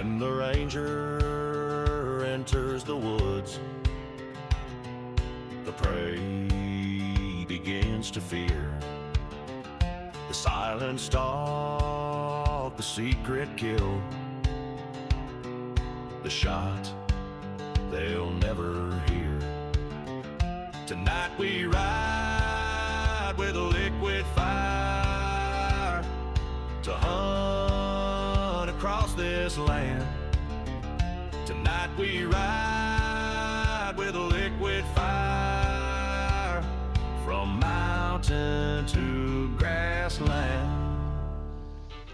When the ranger enters the woods, the prey begins to fear. The silent stalk, the secret kill, the shot they'll never hear. Tonight we ride with a liquid fire to hunt across this land. Tonight we ride with a liquid fire from mountain to grassland.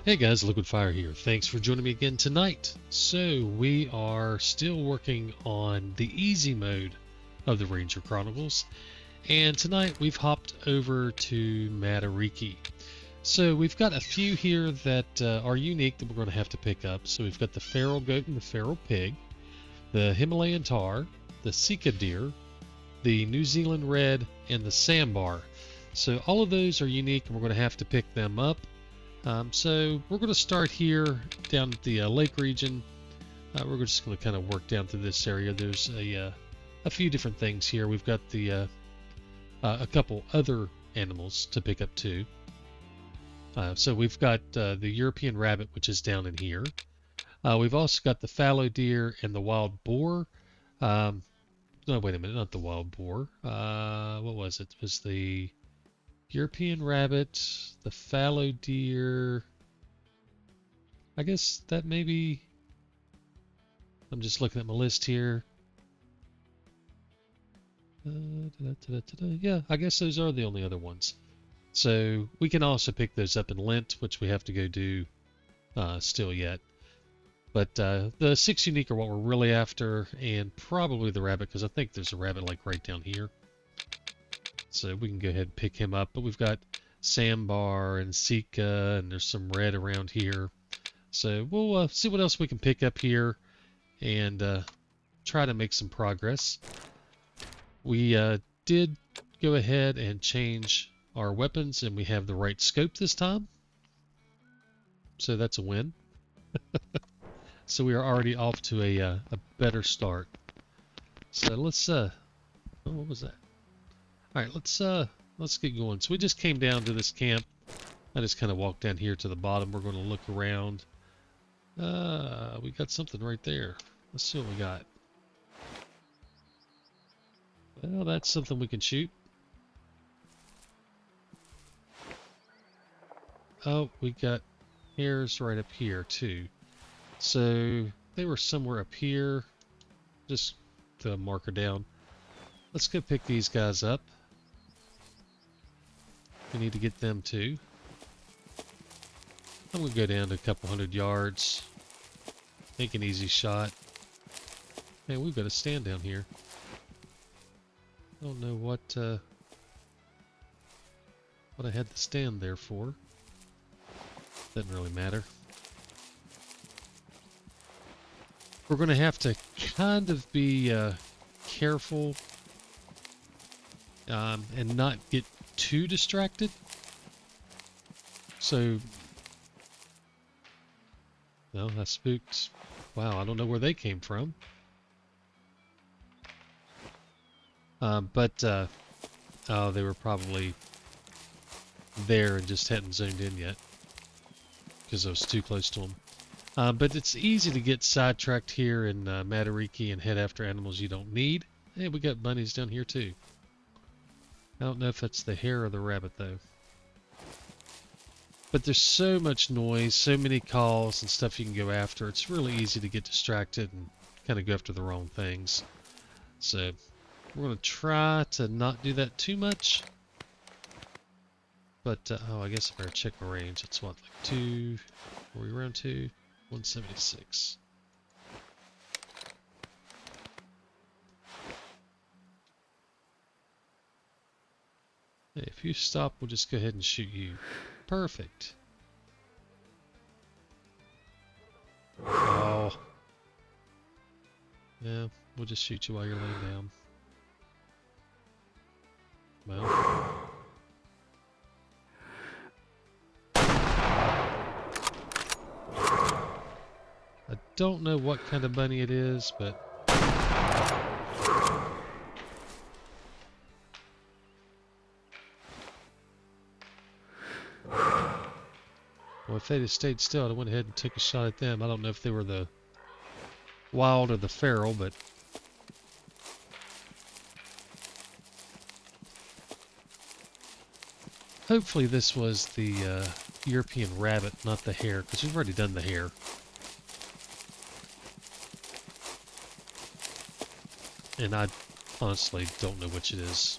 Hey guys, Liquid Fire here. Thanks for joining me again tonight. So we are still working on the easy mode of the Ranger Chronicles, and tonight we've hopped over to Matariki. So we've got a few here that are unique that we're going to have to pick up. So we've got the feral goat and the feral pig, the Himalayan Tahr, the Sika deer, the New Zealand red, and the Sambar. So all of those are unique and we're going to have to pick them up. So we're going to start here down at the lake region. We're just going to kind of work down through this area. There's a few different things here. We've got the a couple other animals to pick up too. So we've got the European rabbit, which is down in here. We've also got the fallow deer and the wild boar. No, wait a minute, not the wild boar. What was it? It was the European rabbit, the fallow deer. I guess that maybe... I'm just looking at my list here. Yeah, I guess those are the only other ones. So we can also pick those up in Lent, which we have to go do still yet. But the 6 unique are what we're really after, and probably the rabbit, because I think there's a rabbit like right down here. So we can go ahead and pick him up. But we've got Sambar and Sika, and there's some red around here. So we'll see what else we can pick up here and try to make some progress. We did go ahead and change our weapons, and we have the right scope this time. So that's a win. So we are already off to a better start. So let's oh, what was that? All right, let's get going. So we just came down to this camp. I just kind of walked down here to the bottom. We're going to look around. We got something right there. Let's see what we got. Well, that's something we can shoot. Oh, we got hares right up here too. So they were somewhere up here. Just to mark her down. Let's go pick these guys up. We need to get them too. I'm going to go down to a couple hundred yards. Make an easy shot. Man, we've got a stand down here. I don't know what I had the stand there for. Doesn't really matter. We're going to have to kind of be careful and not get too distracted. So, no, that spooked. Wow, I don't know where they came from. Oh, they were probably there and just hadn't zoomed in yet because I was too close to them. But it's easy to get sidetracked here in Matariki and head after animals you don't need. Hey, we got bunnies down here too. I don't know if that's the hare or the rabbit though. But there's so much noise, so many calls and stuff you can go after. It's really easy to get distracted and kind of go after the wrong things. So we're going to try to not do that too much. But, oh, I guess I better check my range. It's what, like 2, are we around 2? 176. Hey, if you stop, we'll just go ahead and shoot you. Perfect. Oh. Yeah, we'll just shoot you while you're laying down. Well. I don't know what kind of bunny it is, but well, if they'd have stayed still, I went ahead and took a shot at them. I don't know if they were the wild or the feral, but hopefully this was the European rabbit, not the hare, because we've already done the hare. And I honestly don't know which it is.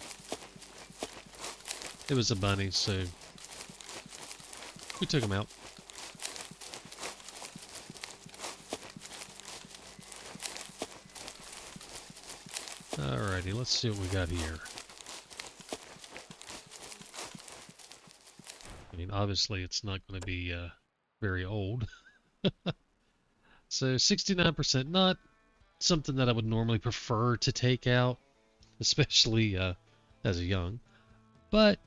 It was a bunny, so we took him out. Alrighty, let's see what we got here. I mean, obviously it's not going to be very old. So 69%, not something that I would normally prefer to take out, especially as a young. But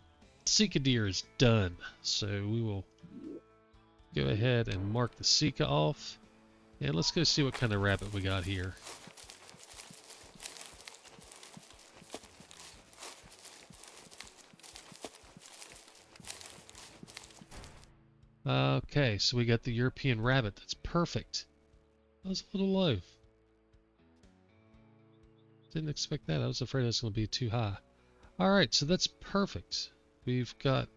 Sika deer is done, so we will go ahead and mark the Sika off. And let's go see what kind of rabbit we got here. Okay, so we got the European rabbit. That's perfect. That was a little low. Didn't expect that. I was afraid it was going to be too high. Alright, so that's perfect. We've got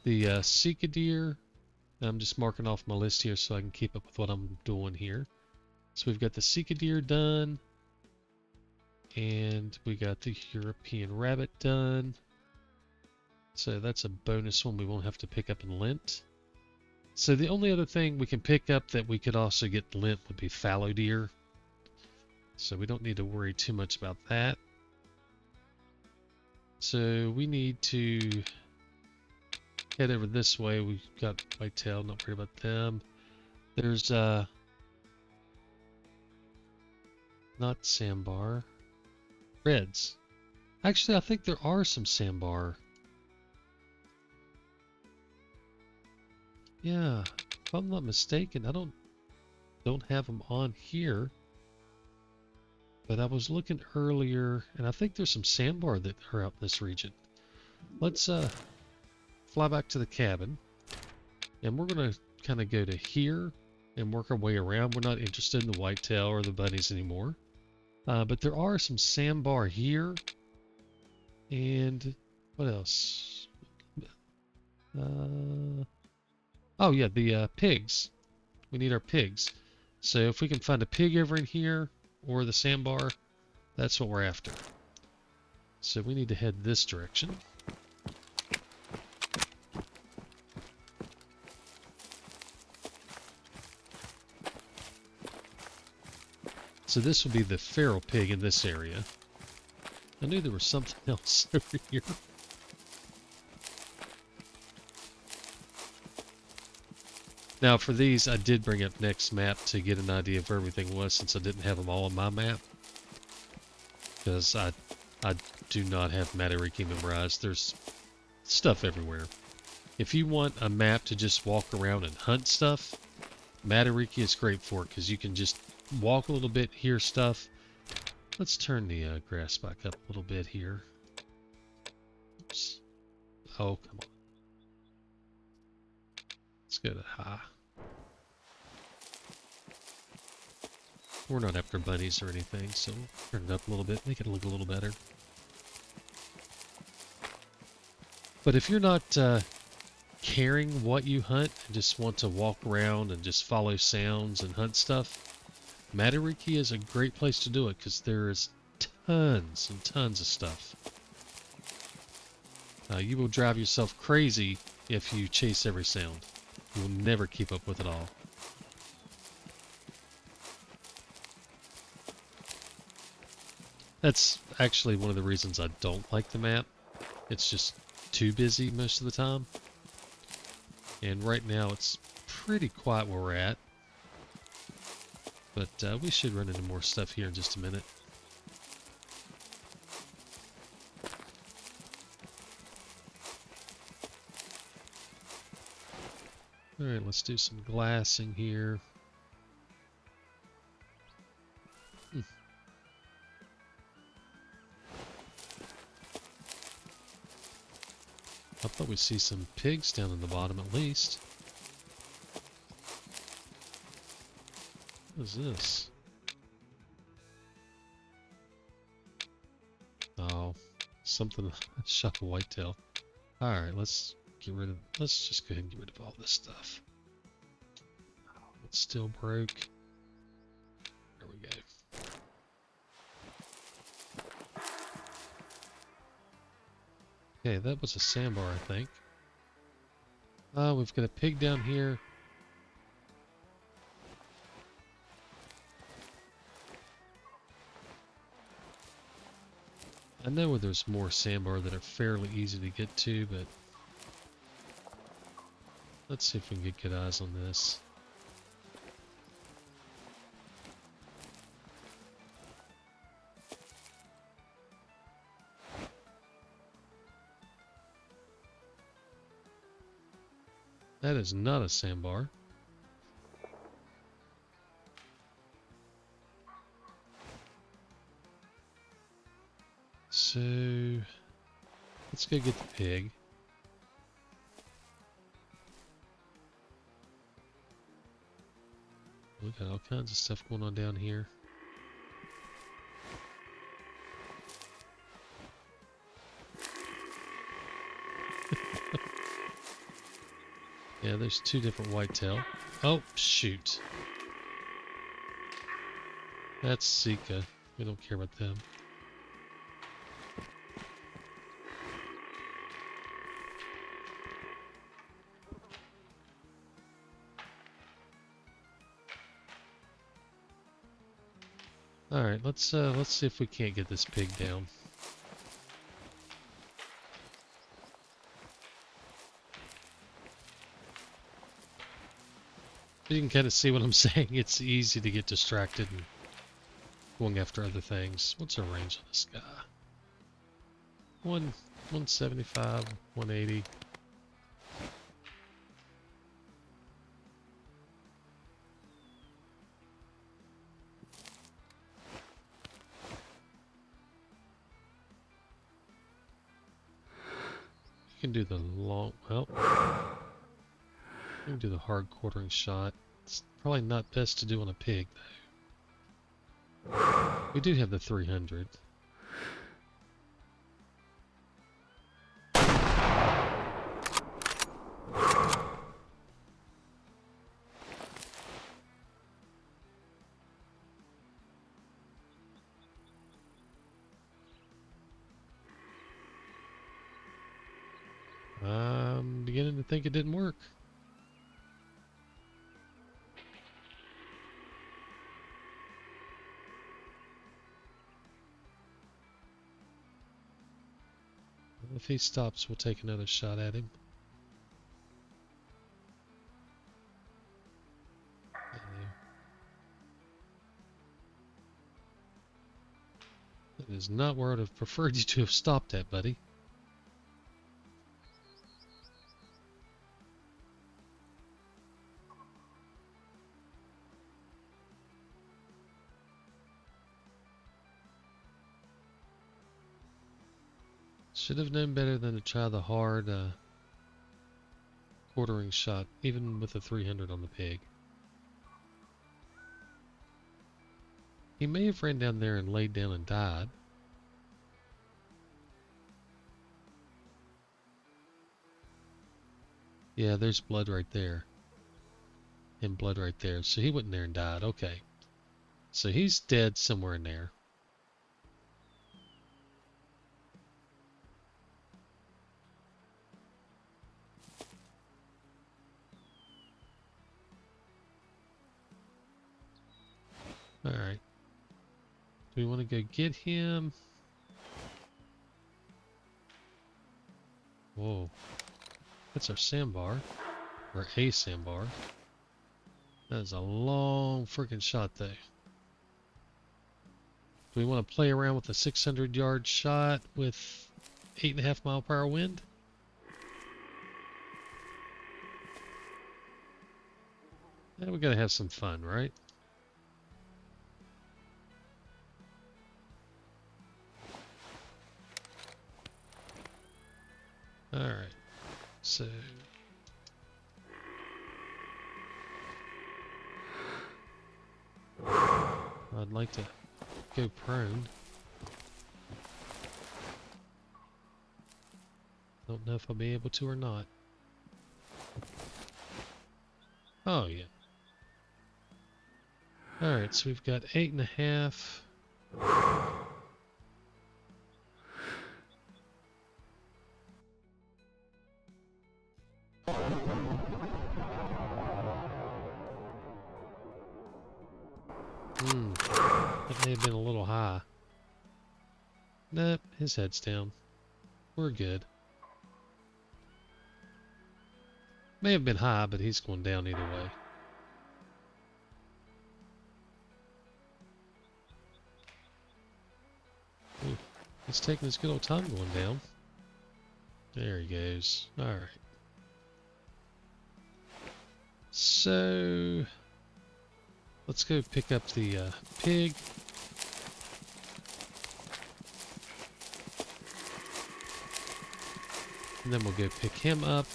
the Sika deer. I'm just marking off my list here so I can keep up with what I'm doing here. So we've got the Sika deer done. And we got the European rabbit done. So that's a bonus one we won't have to pick up in Lent. So the only other thing we can pick up that we could also get in Lent would be fallow deer. So we don't need to worry too much about that. So we need to head over this way. We've got whitetail, not worry about them. There's not Sambar. Reds. Actually, I think there are some Sambar. Yeah, if I'm not mistaken, I don't have them on here. But I was looking earlier, and I think there's some Sambar that are out in this region. Let's fly back to the cabin, and we're gonna kind of go to here and work our way around. We're not interested in the whitetail or the bunnies anymore. But there are some Sambar here. And what else? Oh yeah, the pigs. We need our pigs. So if we can find a pig over in here or the Sambar, that's what we're after. So we need to head this direction. So this will be the feral pig in this area. I knew there was something else over here. Now for these, I did bring up next map to get an idea of where everything was, since I didn't have them all on my map. Because I do not have Matariki memorized. There's stuff everywhere. If you want a map to just walk around and hunt stuff, Matariki is great for it, because you can just walk a little bit, hear stuff. Let's turn the grass back up a little bit here. Oops. Oh, come on. Let's go to high. We're not after bunnies or anything, so turn it up a little bit, make it look a little better. But if you're not caring what you hunt and just want to walk around and just follow sounds and hunt stuff, Matariki is a great place to do it, because there's tons and tons of stuff. You will drive yourself crazy if you chase every sound. You will never keep up with it all. That's actually one of the reasons I don't like the map. It's just too busy most of the time. And right now it's pretty quiet where we're at. But we should run into more stuff here in just a minute. Alright, let's do some glassing here. I thought we'd see some pigs down in the bottom at least. What is this? Oh, something shot a whitetail. Alright, let's just go ahead and get rid of all this stuff. It's still broke. There we go. Okay, that was a sandbar, I think. We've got a pig down here. I know where there's more sandbar that are fairly easy to get to, but let's see if we can get good eyes on this. That is not a sandbar. So let's go get the pig. We got all kinds of stuff going on down here. Yeah, there's two different whitetail. Oh, shoot. That's Sika. We don't care about them. Alright, let's see if we can't get this pig down. You can kind of see what I'm saying. It's easy to get distracted and going after other things. What's our range on this guy? 175, 180. You can do the long, well, you can do the hard quartering shot. It's probably not best to do on a pig, though. We do have the 300. I'm beginning to think it didn't work. If he stops, we'll take another shot at him. That is not where I'd have preferred you to have stopped at, buddy. Should have known better than to try the hard quartering shot, even with a 300 on the pig. He may have ran down there and laid down and died. Yeah, there's blood right there. And blood right there. So he went in there and died. Okay. So he's dead somewhere in there. Alright. Do we want to go get him? Whoa. That's our sandbar. Or a sandbar. That is a long freaking shot, though. Do we want to play around with a 600-yard shot with 8.5 mile per hour wind? Yeah, we gotta have some fun, right? Alright, so... I'd like to go prone. Don't know if I'll be able to or not. Oh, yeah. Alright, so we've got 8.5. That may have been a little high. Nope, his head's down. We're good. May have been high, but he's going down either way. Ooh, he's taking his good old time going down. There he goes. Alright. So... let's go pick up the pig. And then we'll go pick him up.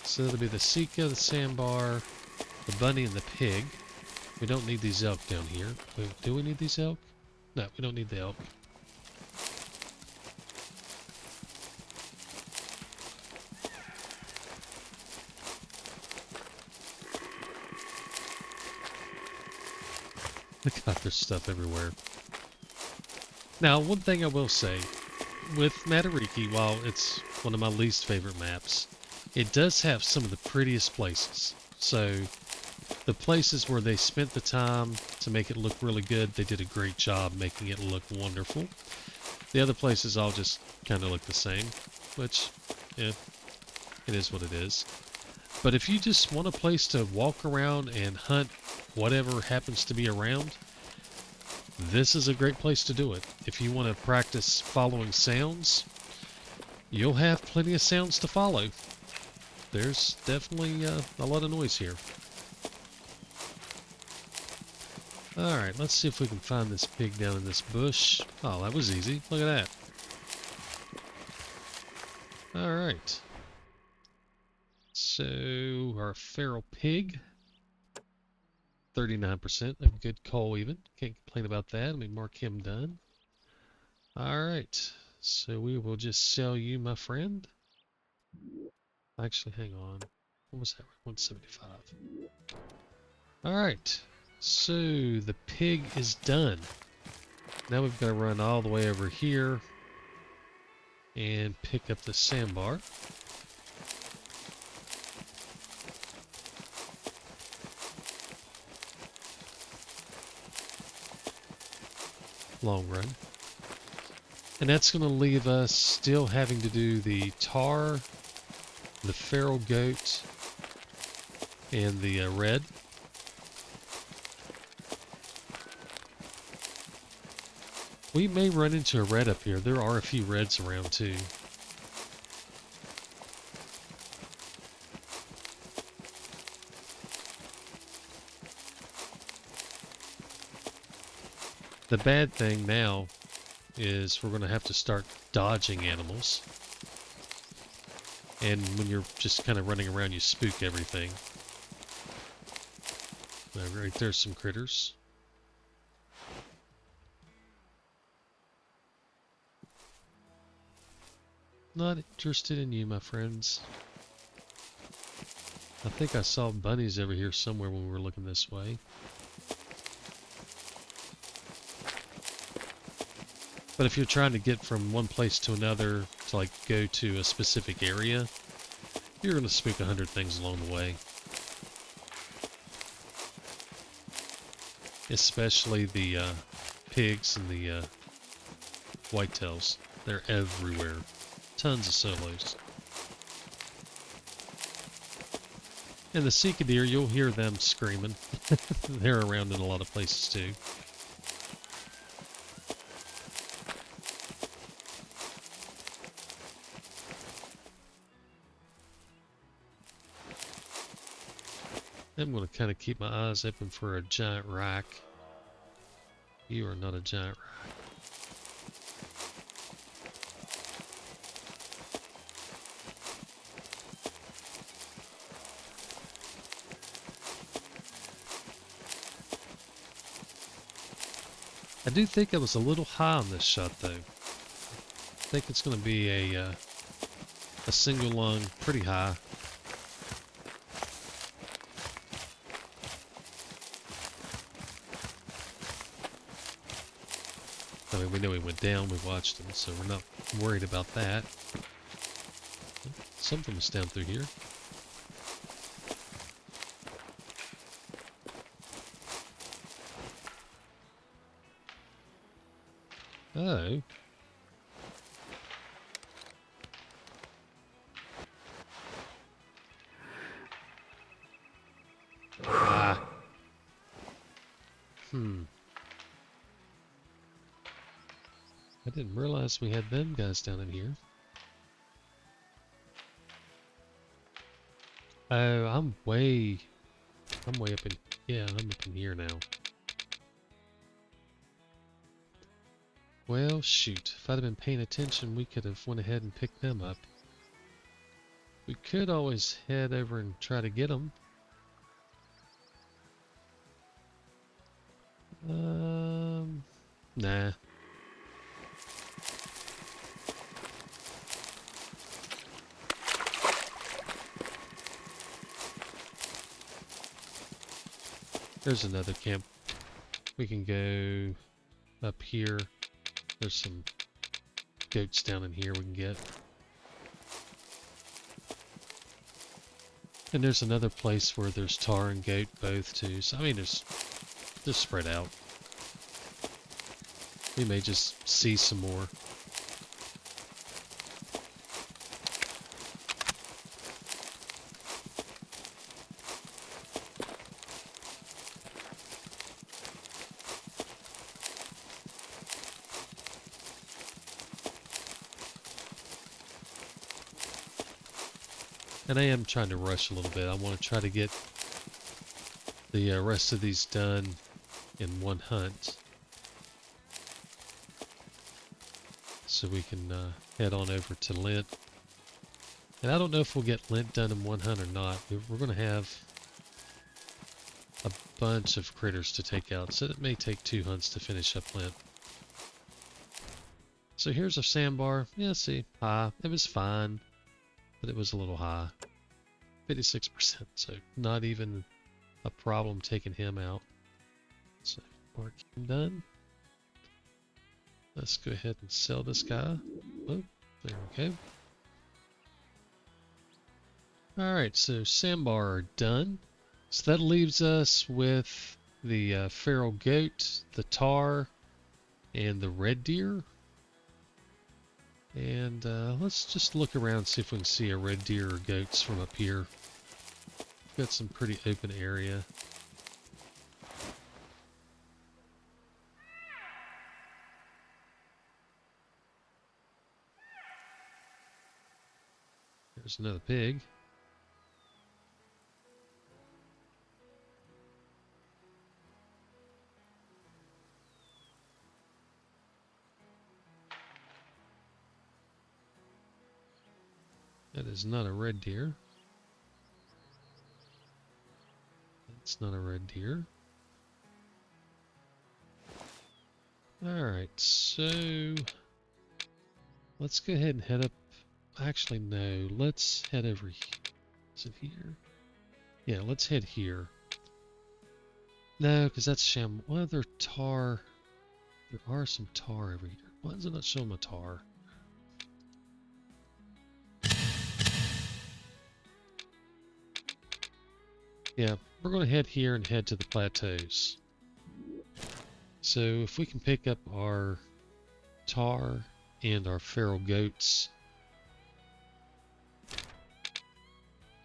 So that'll be the Sika, the Sambar, the bunny, and the pig. We don't need these elk down here. Do we need these elk? No, we don't need the elk. Look at there's stuff everywhere. Now, one thing I will say, with Matariki, while it's one of my least favorite maps, it does have some of the prettiest places. So, the places where they spent the time to make it look really good, they did a great job making it look wonderful. The other places all just kind of look the same, which, yeah, it is what it is. But if you just want a place to walk around and hunt whatever happens to be around, this is a great place to do it. If you want to practice following sounds, you'll have plenty of sounds to follow. There's definitely a lot of noise here. Alright, let's see if we can find this pig down in this bush. Oh, that was easy. Look at that. Alright. So, our feral pig. 39%. A good call even. Can't complain about that. Let me mark him done. Alright. So we will just sell you, my friend. Actually, hang on. What was that? 175. Alright. So the pig is done. Now we've got to run all the way over here and pick up the Sambar. Long run. And that's going to leave us still having to do the Tahr, the feral goat, and the red. We may run into a red up here. There are a few reds around too. The bad thing now is we're going to have to start dodging animals. And when you're just kind of running around, you spook everything. Right there's some critters. Not interested in you, my friends. I think I saw bunnies over here somewhere when we were looking this way. But if you're trying to get from one place to another to like go to a specific area, you're going to spook 100 things along the way. Especially the pigs and the whitetails. They're everywhere. Tons of solos. And the Sika deer, you'll hear them screaming. They're around in a lot of places too. I'm going to kind of keep my eyes open for a giant rack. You are not a giant rack. I do think I was a little high on this shot, though. I think it's going to be a single lung, pretty high. I mean, we know he went down, we watched him, so we're not worried about that. Something was down through here. Oh. Ah. I didn't realize we had them guys down in here. Oh, I'm way up in, yeah, I'm up in here now. Well, shoot. If I'd have been paying attention, we could have went ahead and picked them up. We could always head over and try to get them. Nah. There's another camp. We can go up here. There's some goats down in here we can get. And there's another place where there's tar and goat both too. So I mean, there's just spread out. We may just see some more. And I am trying to rush a little bit. I want to try to get the rest of these done in one hunt. So we can head on over to Lint. And I don't know if we'll get Lint done in one hunt or not. We're going to have a bunch of critters to take out. So it may take 2 hunts to finish up Lint. So here's a Sambar. Yeah, see, high. It was fine. But it was a little high. 56%, so not even a problem taking him out. So, mark him done. Let's go ahead and sell this guy. Oh, there we go. Alright, so Sambar are done. So that leaves us with the feral goat, the Tahr, and the red deer. And let's just look around, see if we can see a red deer or goats from up here. Got some pretty open area. There's another pig. That is not a red deer. That's not a red deer. Alright, so let's go ahead and head up. Actually, no, let's head over here. Is it here? Yeah, let's head here. No, because that's well, they're Tahr. There are some Tahr over here. Why does it not show them a Tahr? Yeah, we're going to head here and head to the plateaus. So if we can pick up our Tahr and our feral goats.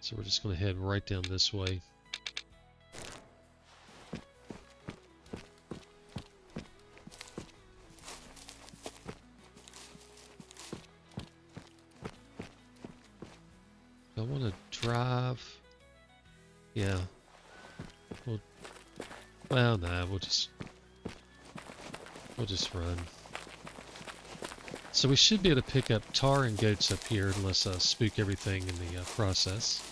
So we're just going to head right down this way. I want to drive. Yeah, Well, nah, we'll just run. So we should be able to pick up tar and goats up here unless I spook everything in the process.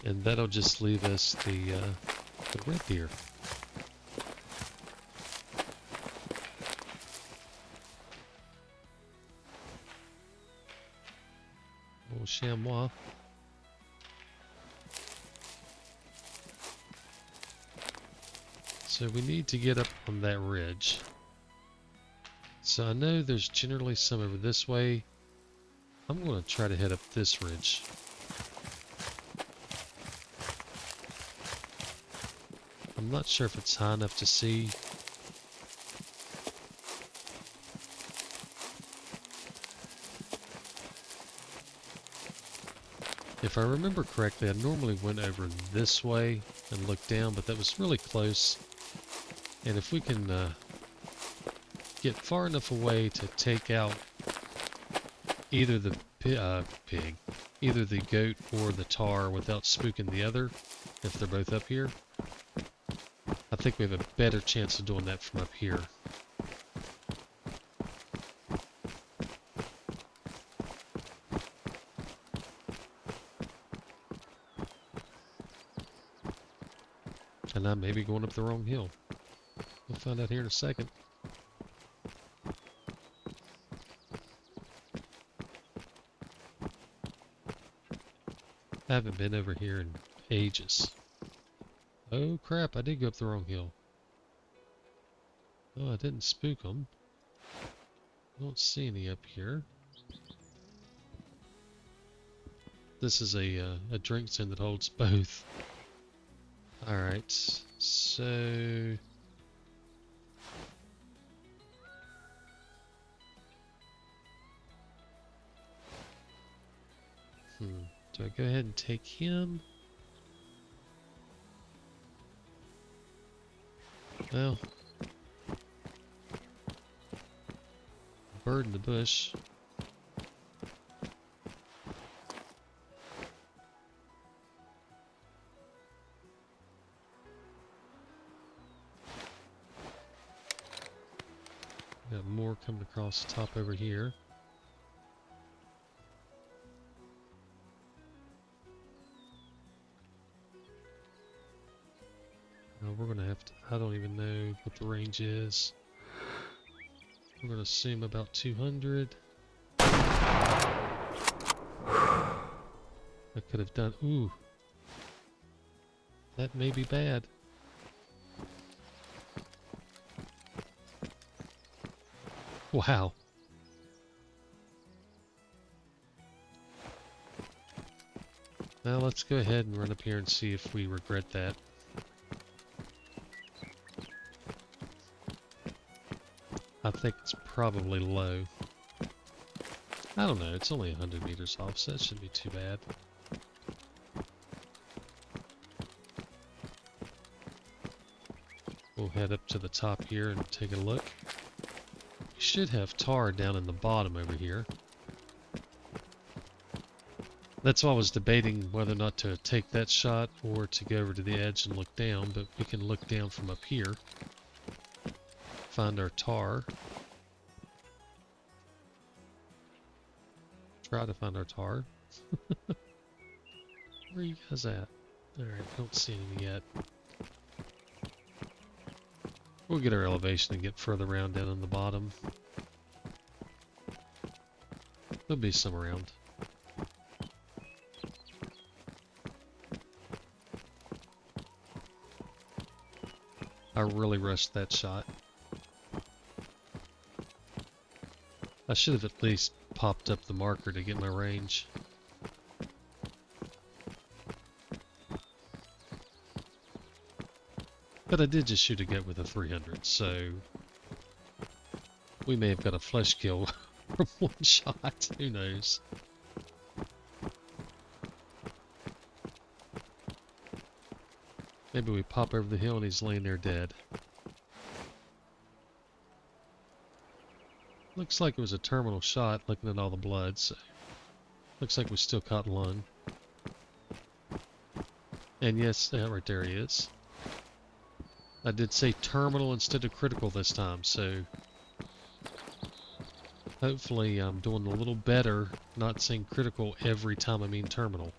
And that'll just leave us the red deer. Old chamois. So we need to get up on that ridge. So I know there's generally some over this way. I'm going to try to head up this ridge. I'm not sure if it's high enough to see. If I remember correctly, I normally went over this way and looked down, but that was really close. And if we can get far enough away to take out either the either the goat or the tar without spooking the other, if they're both up here, I think we have a better chance of doing that from up here. And I may be going up the wrong hill. We'll find out here in a second. I haven't been over here in ages. Oh crap, I did go up the wrong hill. Oh, I didn't spook them. I don't see any up here. This is a drink tin that holds both. Alright, so... do I go ahead and take him? Well... bird in the bush. Got more coming across the top over here. Now we're gonna have to, I don't even know what the range is. We're gonna assume about 200. I could have done, ooh. That may be bad. Wow. Now let's go ahead and run up here and see if we regret that. I think it's probably low. I don't know, it's only 100 meters off, so that shouldn't be too bad. We'll head up to the top here and take a look. We should have tar down in the bottom over here. That's why I was debating whether or not to take that shot or to go over to the edge and look down, but we can look down from up here. Find our tar. Try to find our tar. Where are you guys at? Alright, don't see any yet. We'll get our elevation and get further around down on the bottom. There'll be some around. I really rushed that shot. I should have at least popped up the marker to get my range. But I did just shoot a goat with a 300, so we may have got a flesh kill from one shot. Who knows? Maybe we pop over the hill and he's laying there dead. Looks like it was a terminal shot looking at all the blood, so looks like we still caught lung. And yes, yeah, right there he is. I did say terminal instead of critical this time, so hopefully I'm doing a little better not saying critical every time I mean terminal.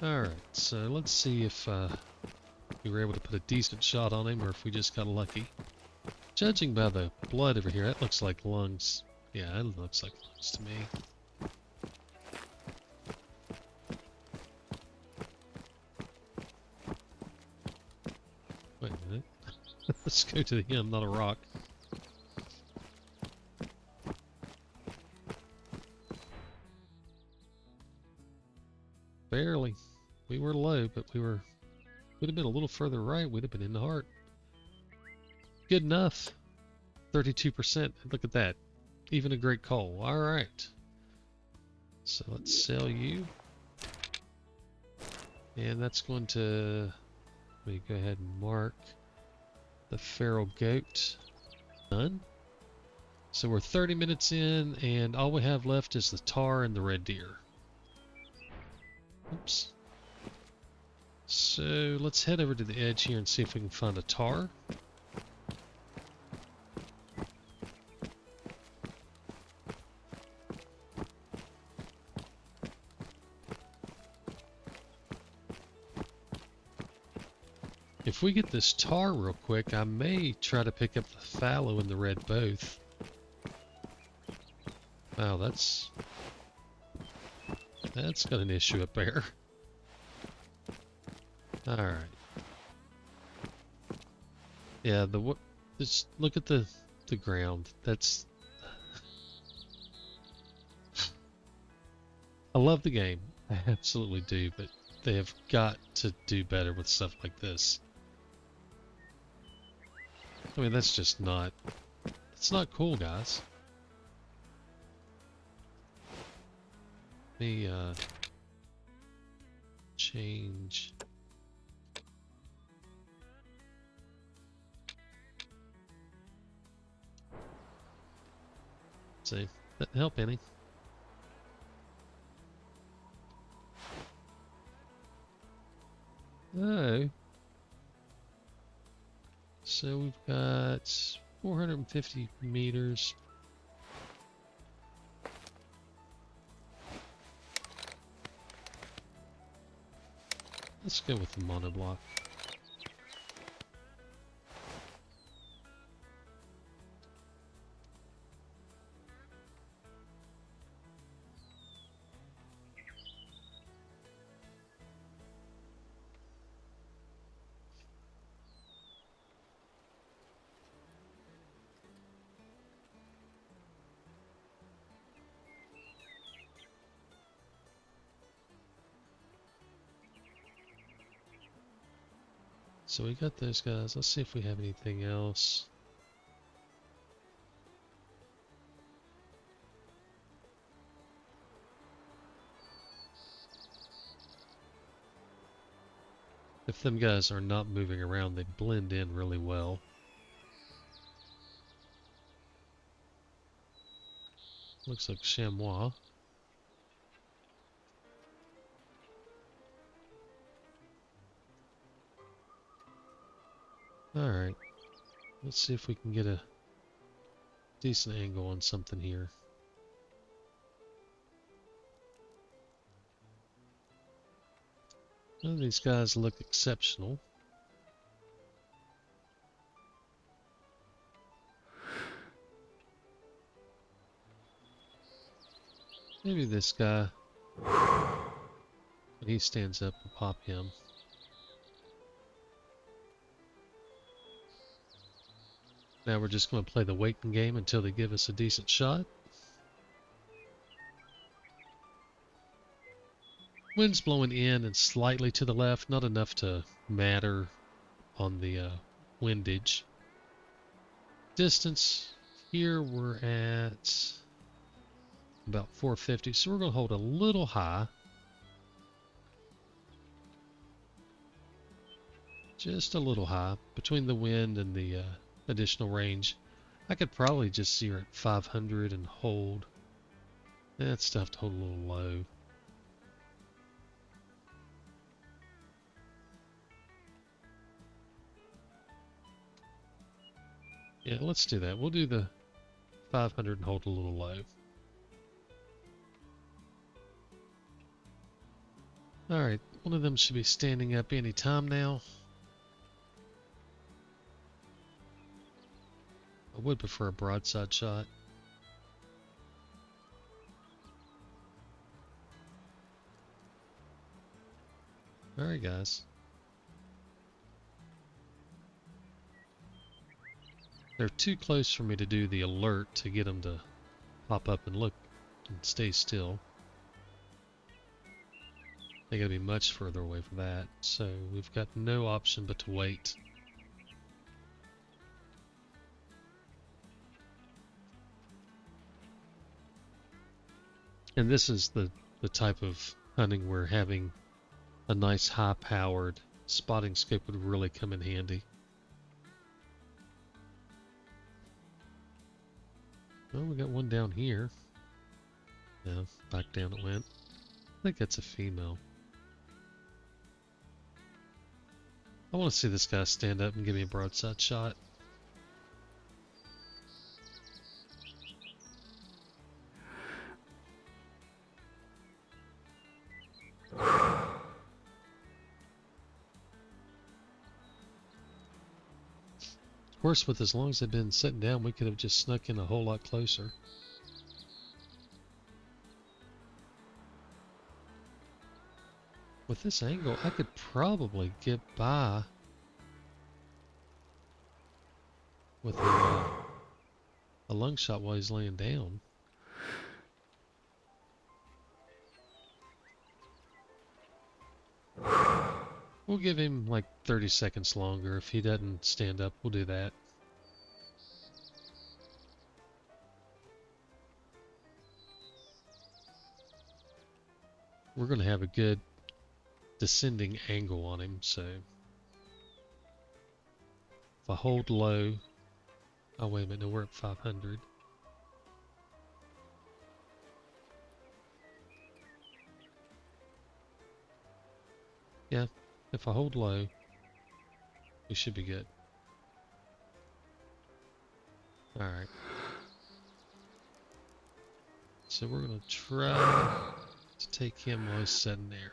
Alright, so let's see if we were able to put a decent shot on him or if we just got lucky. Judging by the blood over here, that looks like lungs. Yeah, it looks like lungs to me. Wait a minute. Let's go to him, not a rock. Barely. We were low, but would have been a little further right, we'd have been in the heart. Good enough. 32%. Look at that. Even a great call. Alright. So let's sell you. And that's going to... Let me go ahead and mark the feral goat. Done. So we're 30 minutes in, and all we have left is the tar and the red deer. Oops. So let's head over to the edge here and see if we can find a tar. If we get this tar real quick, I may try to pick up the fallow and the red both. Wow, that's got an issue up there. Alright. Yeah, just look at the ground. That's... I love the game. I absolutely do, but they have got to do better with stuff like this. I mean, that's just not... It's not cool, guys. Let me, change... See, that help any? Oh. So we've got 450 meters. Let's go with the monoblock. So we got those guys. Let's see if we have anything else. If them guys are not moving around, they blend in really well. Looks like chamois. Alright. Let's see if we can get a decent angle on something here. None of these guys look exceptional. Maybe this guy, when he stands up, we'll pop him. Now we're just going to play the waiting game until they give us a decent shot. Wind's blowing in and slightly to the left, not enough to matter on the windage. Distance, here we're at about 450, so we're going to hold a little high. Just a little high between the wind and the additional range. I could probably just see her at 500 and hold. That's tough to hold a little low. Yeah, let's do that. We'll do the 500 and hold a little low. Alright, one of them should be standing up any time now. I would prefer a broadside shot. Alright, guys. They're too close for me to do the alert to get them to pop up and look and stay still. They gotta be much further away for that, so we've got no option but to wait. And this is the type of hunting where having a nice high-powered spotting scope would really come in handy. Well, we got one down here. No, back down it went. I think that's a female. I want to see this guy stand up and give me a broadside shot. Of course, with as long as they've been sitting down, we could have just snuck in a whole lot closer. With this angle, I could probably get by with a lung shot while he's laying down. We'll give him like 30 seconds longer. If he doesn't stand up, we'll do that. We're going to have a good descending angle on him, so if I hold low, oh wait a minute, no, we're at 500. Yeah, if I hold low, we should be good. Alright. So we're going to try to take him while he's sitting there.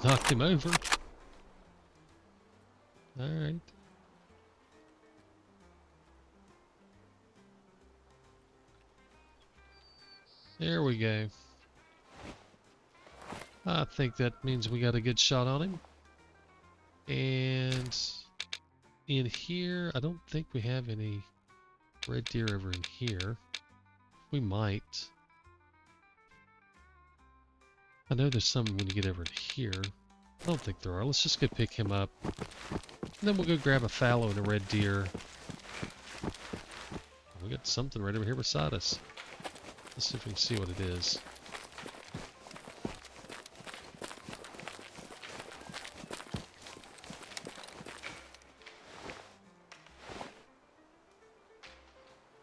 Knocked him over. Alright. There we go. I think that means we got a good shot on him. And in here, I don't think we have any red deer over in here. We might. I know there's some when you get over in here. I don't think there are. Let's just go pick him up. And then we'll go grab a fallow and a red deer. We got something right over here beside us. Let's see if we can see what it is.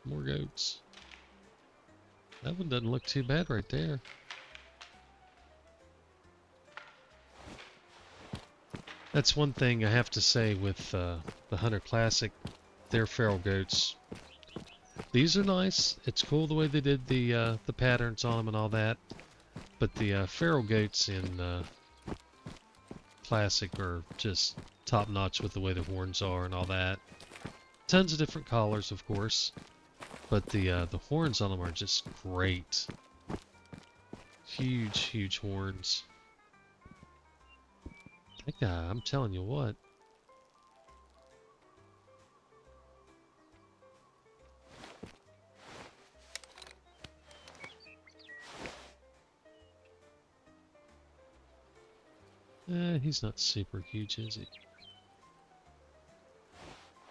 More goats. That one doesn't look too bad right there. That's one thing I have to say with the Hunter Classic. Their feral goats. These are nice. It's cool the way they did the patterns on them and all that. But the feral goats in Classic are just top notch with the way the horns are and all that. Tons of different collars, of course. But the horns on them are just great. Huge, huge horns. That guy, I'm telling you what. He's not super huge, is he?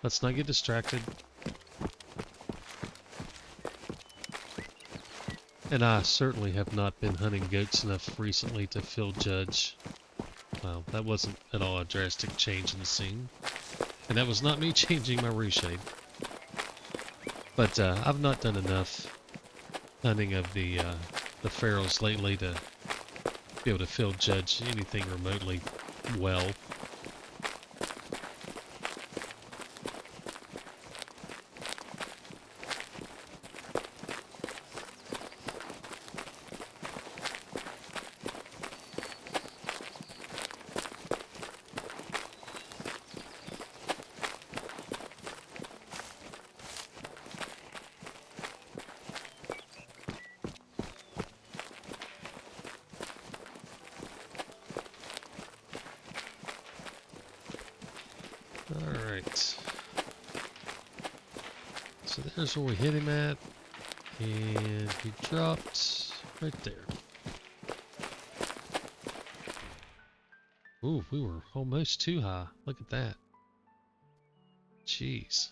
Let's not get distracted. And I certainly have not been hunting goats enough recently to field judge. Well, that wasn't at all a drastic change in the scene. And that was not me changing my reshade. But I've not done enough hunting of the ferals lately to be able to field judge anything remotely well. Alright. So there's where we hit him at. And he dropped right there. Ooh, we were almost too high. Look at that. Jeez.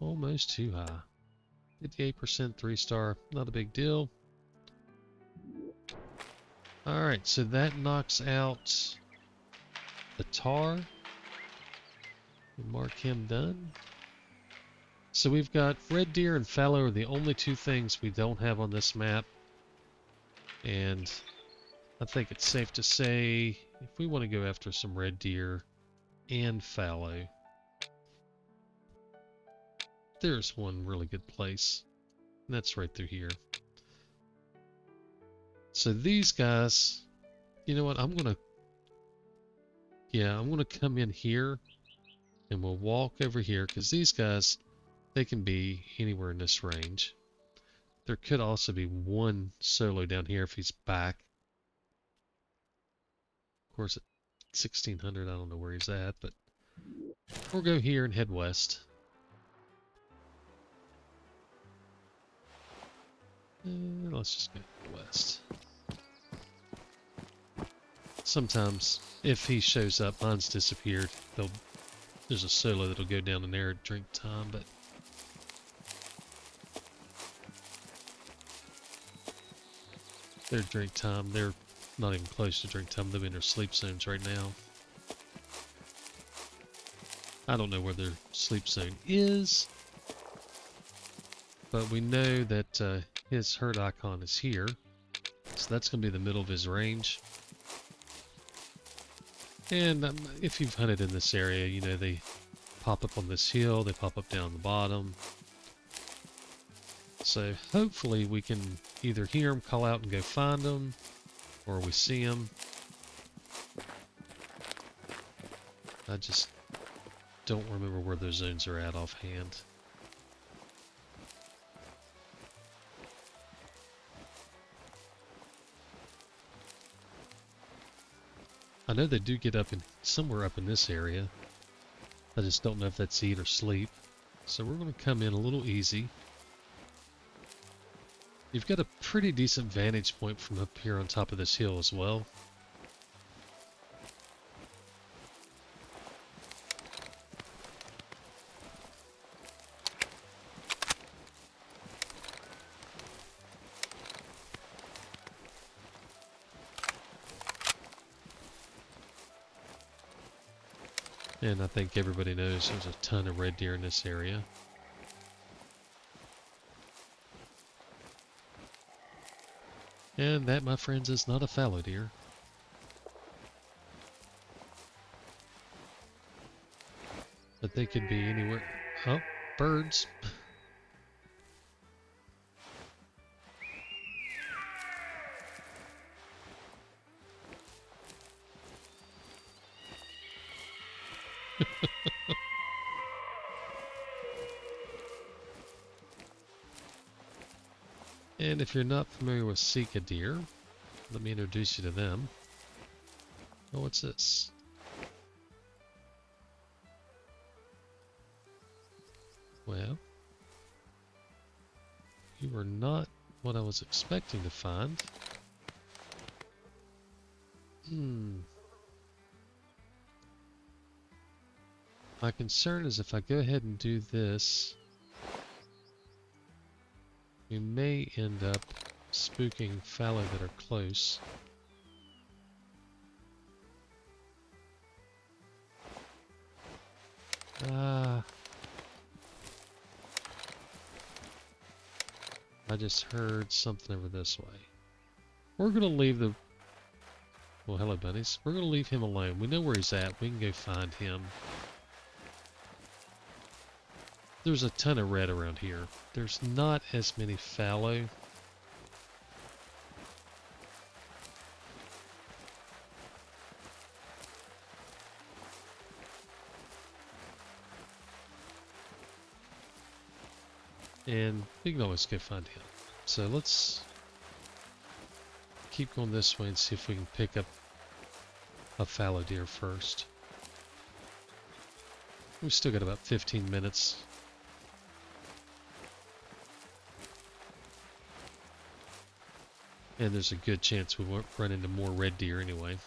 Almost too high. 58% 3-star. Not a big deal. Alright, so that knocks out the Tahr. Mark him done. So we've got red deer and fallow are the only two things we don't have on this map. And I think it's safe to say if we want to go after some red deer and fallow, there's one really good place. And that's right through here. So these guys, you know what, I'm gonna come in here and we'll walk over here because these guys, they can be anywhere in this range. There could also be one solo down here if he's back. Of course, at 1600, I don't know where he's at, but we'll go here and head west. Let's just go west. Sometimes, if he shows up, mine's disappeared. There's a solo that'll go down in there at drink time, but their drink time, they're not even close to drink time. They're in their sleep zones right now. I don't know where their sleep zone is, but we know that his herd icon is here, so that's going to be the middle of his range. And if you've hunted in this area, you know they pop up on this hill, they pop up down the bottom. So hopefully we can either hear them call out and go find them, or we see them. I just don't remember where those zones are at offhand. I know they do get up in somewhere up in this area. I just don't know if that's eat or sleep. So we're going to come in a little easy. You've got a pretty decent vantage point from up here on top of this hill as well. And I think everybody knows there's a ton of red deer in this area. And that, my friends, is not a fallow deer. But they could be anywhere. Oh, birds. And if you're not familiar with Sika deer, let me introduce you to them. Oh, what's this? Well, you were not what I was expecting to find. My concern is if I go ahead and do this, we may end up spooking fallow that are close. I just heard something over this way. We're going to leave the... Well, hello, bunnies. We're going to leave him alone. We know where he's at. We can go find him. There's a ton of red around here. There's not as many fallow. And we can always go find him. So let's keep going this way and see if we can pick up a fallow deer first. We've still got about 15 minutes. And there's a good chance we won't run into more red deer anyway.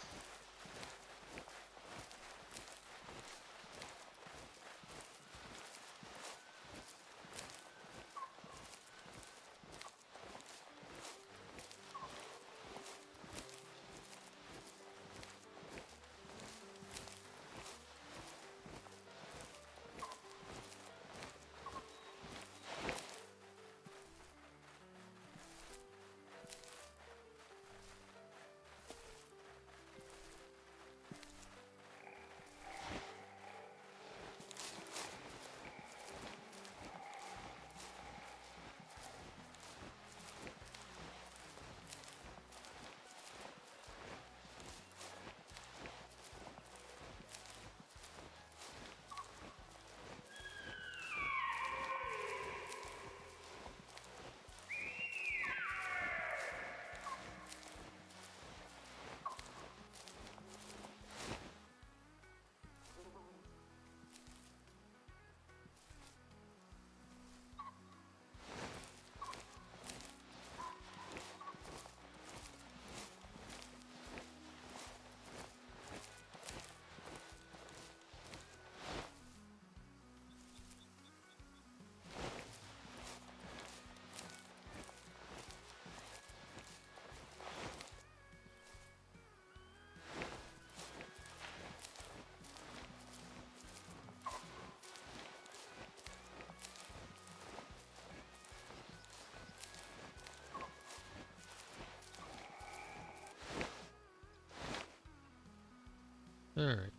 Alright,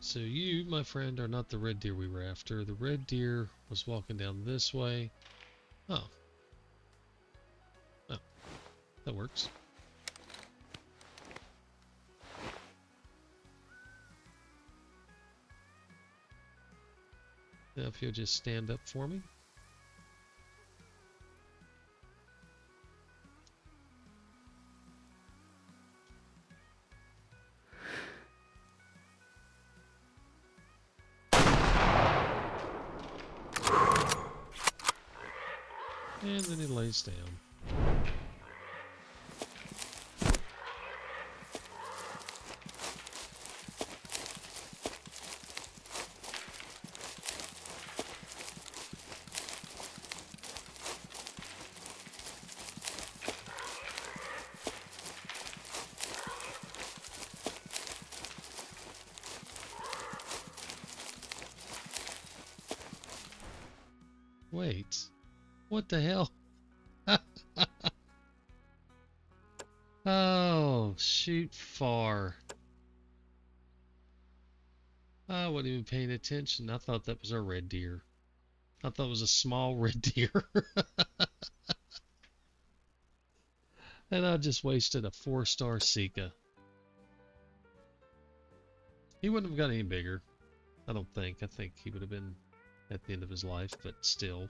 so you, my friend, are not the red deer we were after. The red deer was walking down this way. Oh. Oh, that works. Now if you'll just stand up for me. And then he lays down. Wait, what the hell? Oh, shoot far. I wasn't even paying attention. I thought that was a red deer. I thought it was a small red deer. And I just wasted a 4-star Sika. He wouldn't have got any bigger. I don't think. I think he would have been at the end of his life, but still.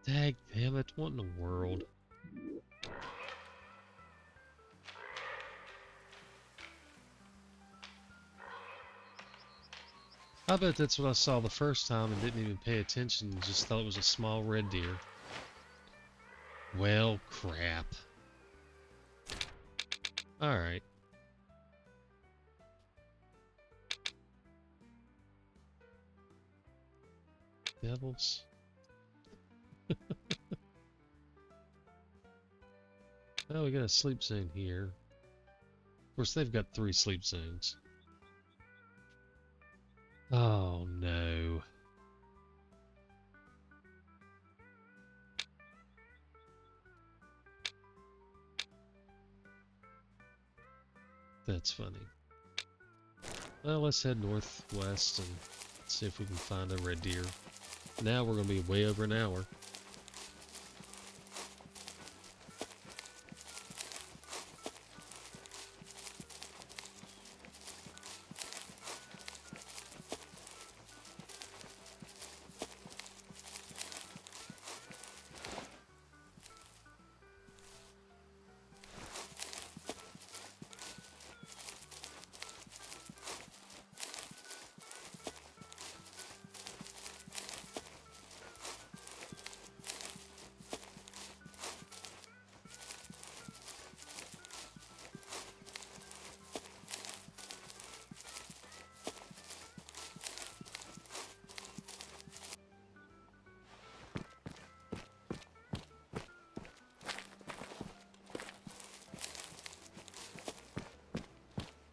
Dag damn it, what in the world? I bet that's what I saw the first time and didn't even pay attention and just thought it was a small red deer. Well, crap. Alright. devils. Oh, we got a sleep zone here. Of course, they've got 3 sleep zones. Oh, no. That's funny. Well, let's head northwest and see if we can find a red deer. Now we're going to be way over an hour.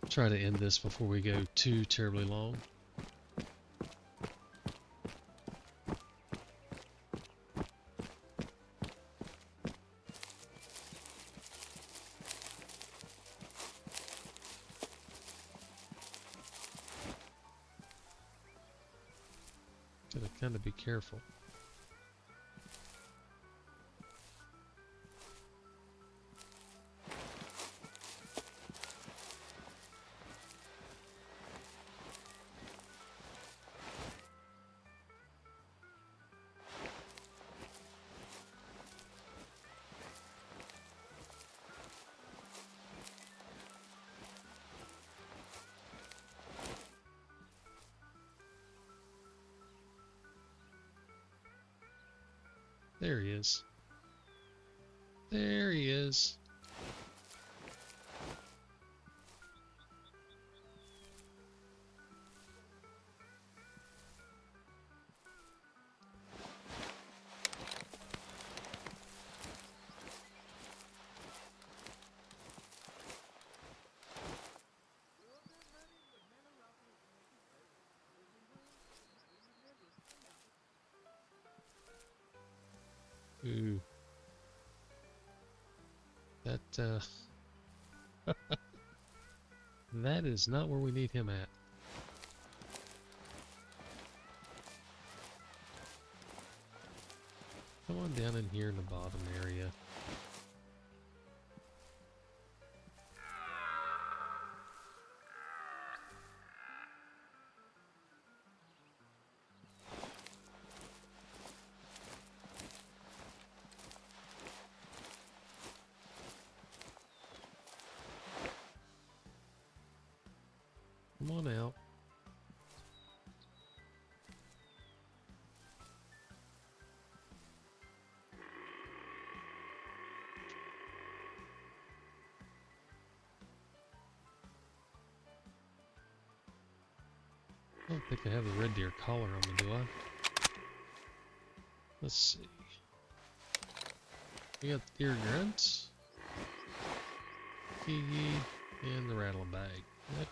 Try to end this before we go too terribly long. Gotta kind of be careful. There he is. There he is. Ooh. That, that is not where we need him at. Come on down in here in the bottom area. Come on out. I don't think I have a red deer collar on me, do I? Let's see. We got the ear grunts, Kiki, and the rattle bag. Yep.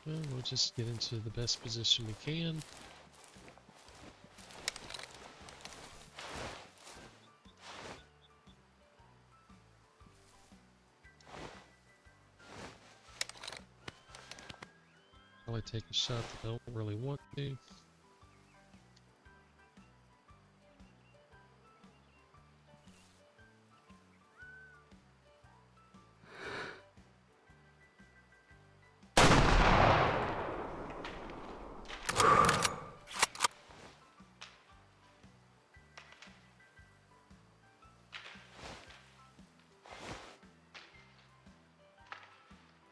Well, we'll just get into the best position we can. Probably take a shot that I don't really want to.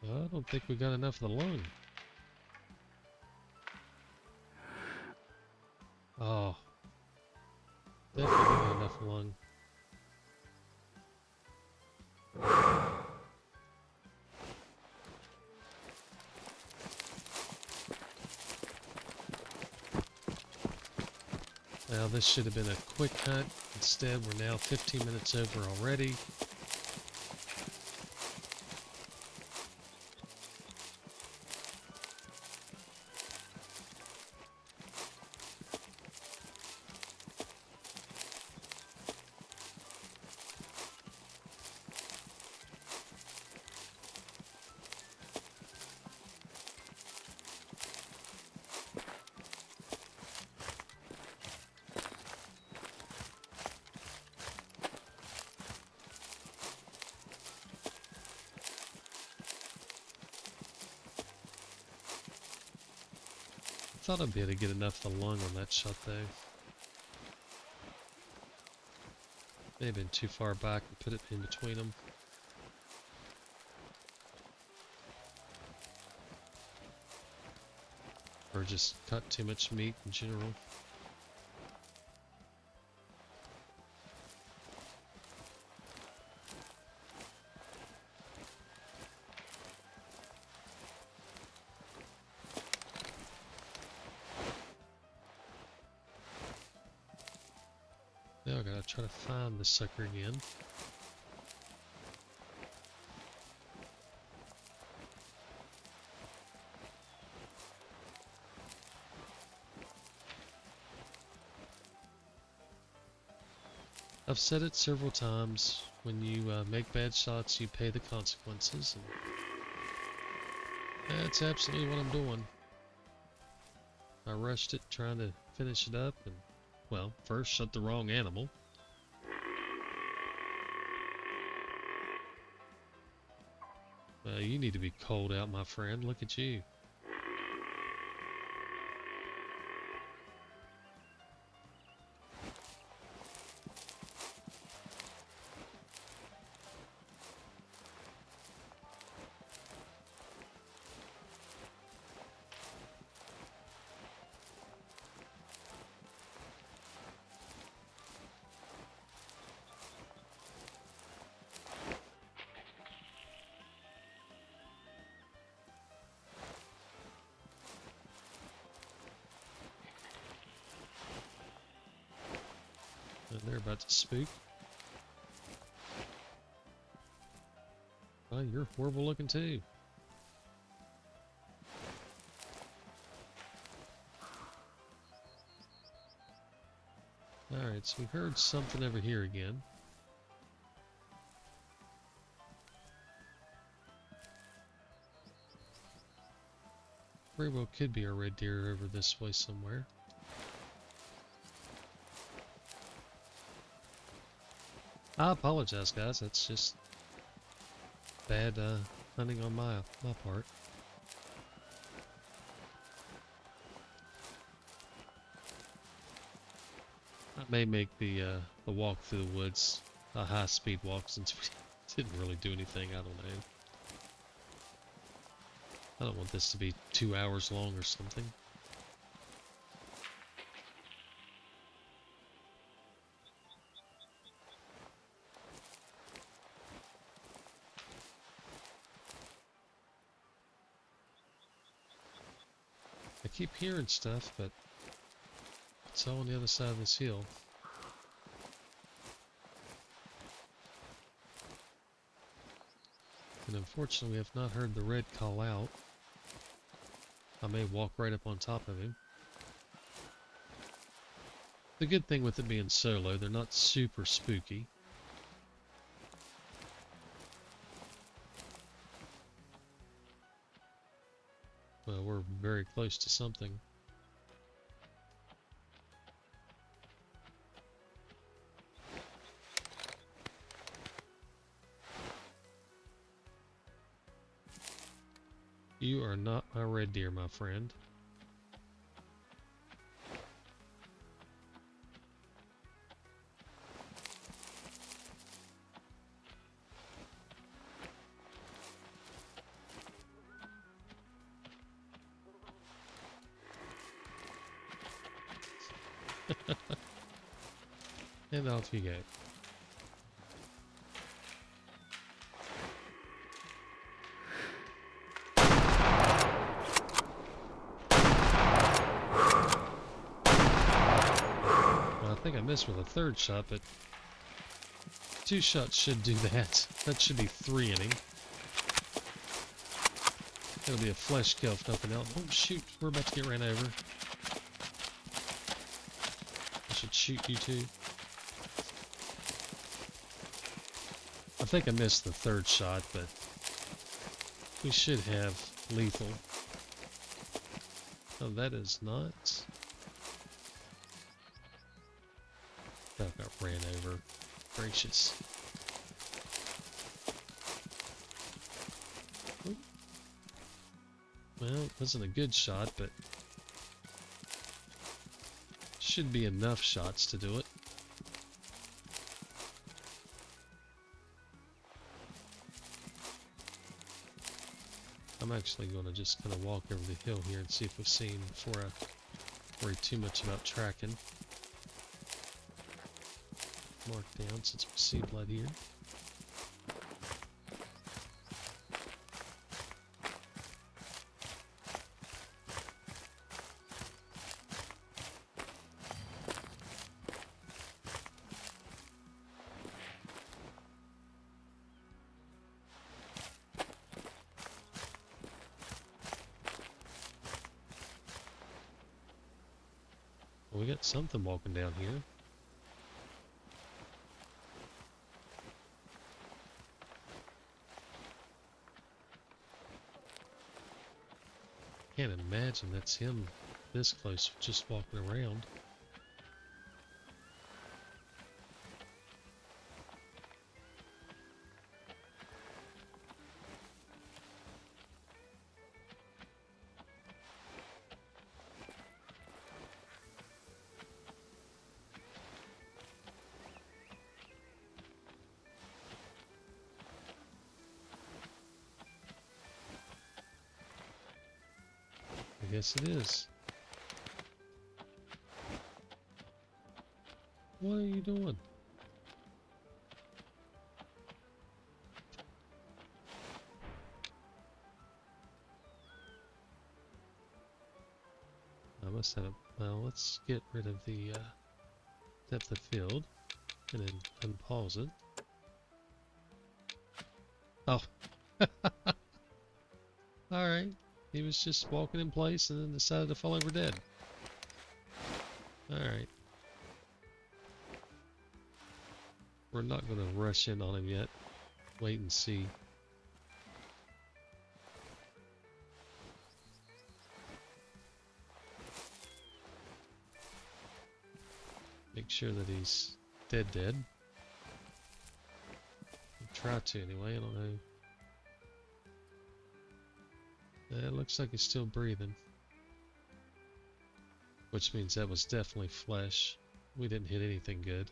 I don't think we got enough of the lung. Now this should have been a quick hunt. Instead, we're now 15 minutes over already. Thought I'd be able to get enough of the lung on that shot though. May have been too far back and put it in between them. Or just cut too much meat in general. Now I gotta try to find this sucker again. I've said it several times, when you make bad shots you pay the consequences, and that's absolutely what I'm doing. I rushed it trying to finish it up and, well, first shot the wrong animal. You need to be cold out, my friend. Look at you. And they're about to spook. Well, you're horrible looking too. Alright, so we heard something over here again. Very well could be a red deer over this way somewhere. I apologize, guys. That's just bad hunting on my part. I may make the walk through the woods a high-speed walk since we didn't really do anything. I don't know. I don't want this to be 2 hours long or something. I keep hearing stuff, but it's all on the other side of this hill. And unfortunately, we have not heard the red call out. I may walk right up on top of him. The good thing with it being solo, they're not super spooky. Well, we're very close to something. You are not my red deer, my friend. And off you go. missed with a third shot, but 2 shots should do that. That should be 3 inning. It'll be a flesh kill if nothing else. Oh shoot, we're about to get ran over. I should shoot you too. I think I missed the third shot, but we should have lethal. Oh, that is not. That got ran over. Gracious. Oop. Well, it wasn't a good shot, but should be enough shots to do it. I'm actually going to just kind of walk over the hill here and see if we've seen before I worry too much about tracking. Mark down since we see blood here. Well, we got something walking down here. Can't imagine that's him this close, just walking around. I guess it is. What are you doing? I must have a... Well, let's get rid of the depth of field and then unpause it. Oh. Alright. He was just walking in place and then decided to fall over dead. Alright. We're not going to rush in on him yet. Wait and see. Make sure that he's dead. I'll try to anyway, I don't know. It looks like he's still breathing. Which means that was definitely flesh. We didn't hit anything good.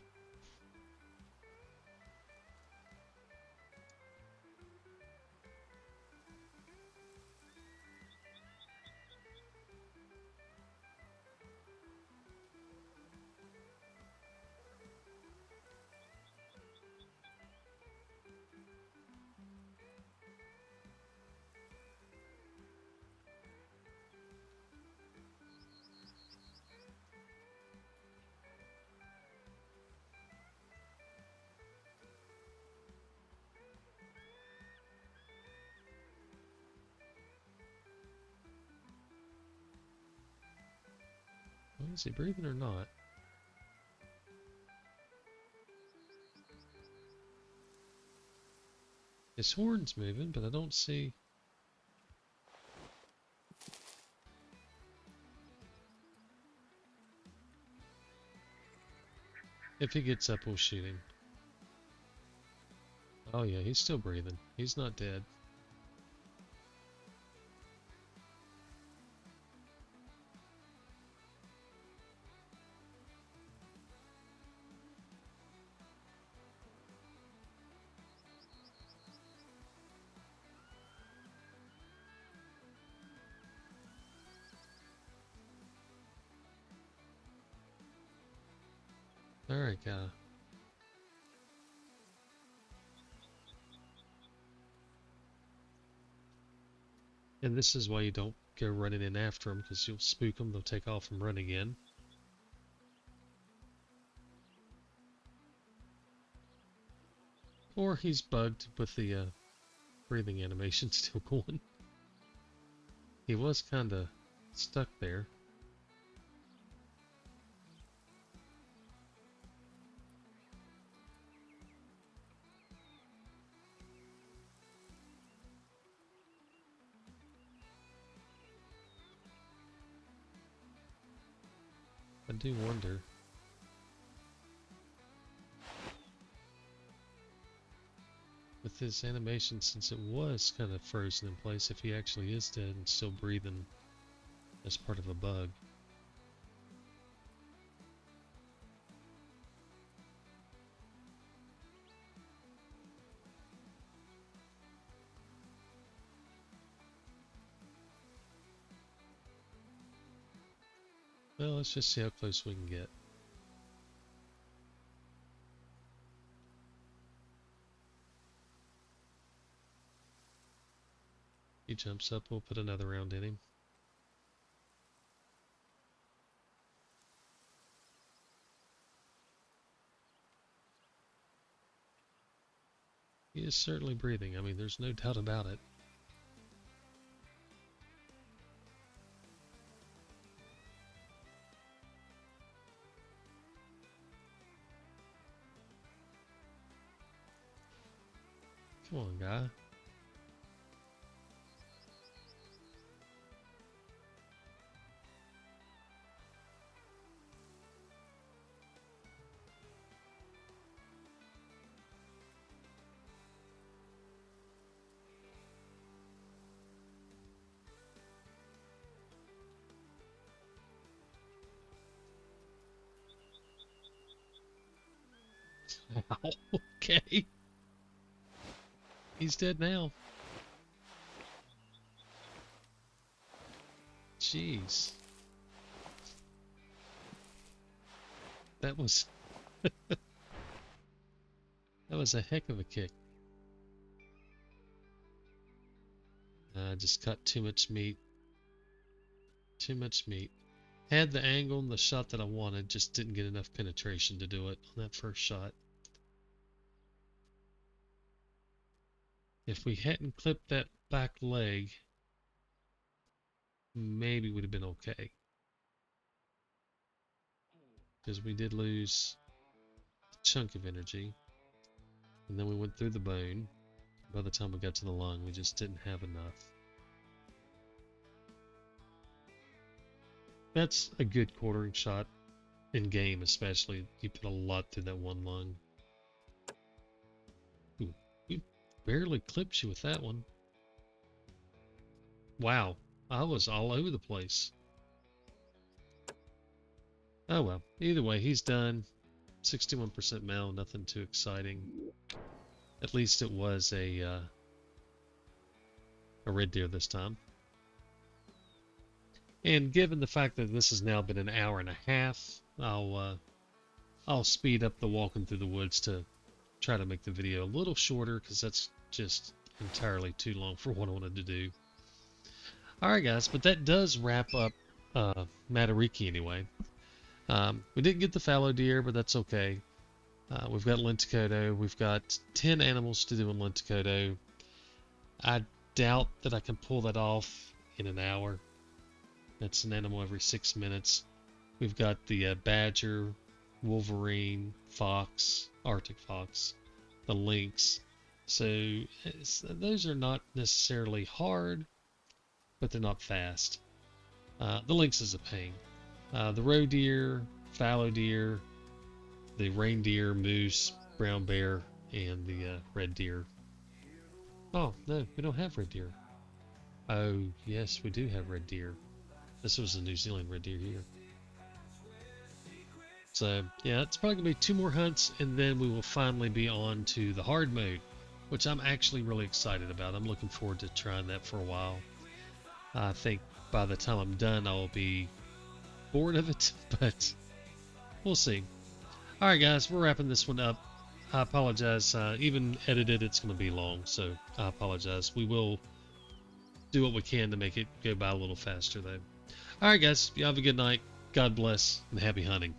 Well, is he breathing or not? His horn's moving, but I don't see... If he gets up, we'll shoot him. Oh yeah, he's still breathing. He's not dead. Alright, guy. And this is why you don't go running in after them, because you'll spook them, they'll take off and run again. Or he's bugged with the breathing animation still going. He was kind of stuck there. I do wonder. With his animation, since it was kind of frozen in place, if he actually is dead and still breathing as part of a bug. Well, let's just see how close we can get. He jumps up, we'll put another round in him. He is certainly breathing. I mean, there's no doubt about it. Come on, guy. Wow, okay. He's dead now. Jeez. That was that was a heck of a kick. I just cut too much meat. Too much meat. Had the angle and the shot that I wanted, just didn't get enough penetration to do it on that first shot. If we hadn't clipped that back leg, maybe would have been okay. Because we did lose a chunk of energy. And then we went through the bone. By the time we got to the lung, we just didn't have enough. That's a good quartering shot in game, especially. You put a lot through that one lung. Ooh, we barely clipped you with that one. Wow, I was all over the place. Oh well, either way, he's done. 61% male, nothing too exciting. At least it was a red deer this time. And given the fact that this has now been an hour and a half, I'll speed up the walking through the woods to try to make the video a little shorter, because that's just entirely too long for what I wanted to do. Alright guys, but that does wrap up Matariki anyway. We didn't get the fallow deer, but that's okay. We've got Lenticoto. We've got 10 animals to do in Lenticoto. I doubt that I can pull that off in an hour. That's an animal every 6 minutes. We've got the badger, wolverine, fox, Arctic fox, the lynx. So those are not necessarily hard, but they're not fast. The lynx is a pain. The roe deer, fallow deer, the reindeer, moose, brown bear, and the red deer. Oh, no, we don't have red deer. Oh, yes, we do have red deer. This was a New Zealand red deer here. So, yeah, it's probably going to be 2 more hunts, and then we will finally be on to the hard mode, which I'm actually really excited about. I'm looking forward to trying that for a while. I think by the time I'm done, I'll be bored of it, but we'll see. Alright guys, we're wrapping this one up. I apologize, even edited it's going to be long, so I apologize. We will do what we can to make it go by a little faster though. Alright guys, you have a good night, God bless, and happy hunting.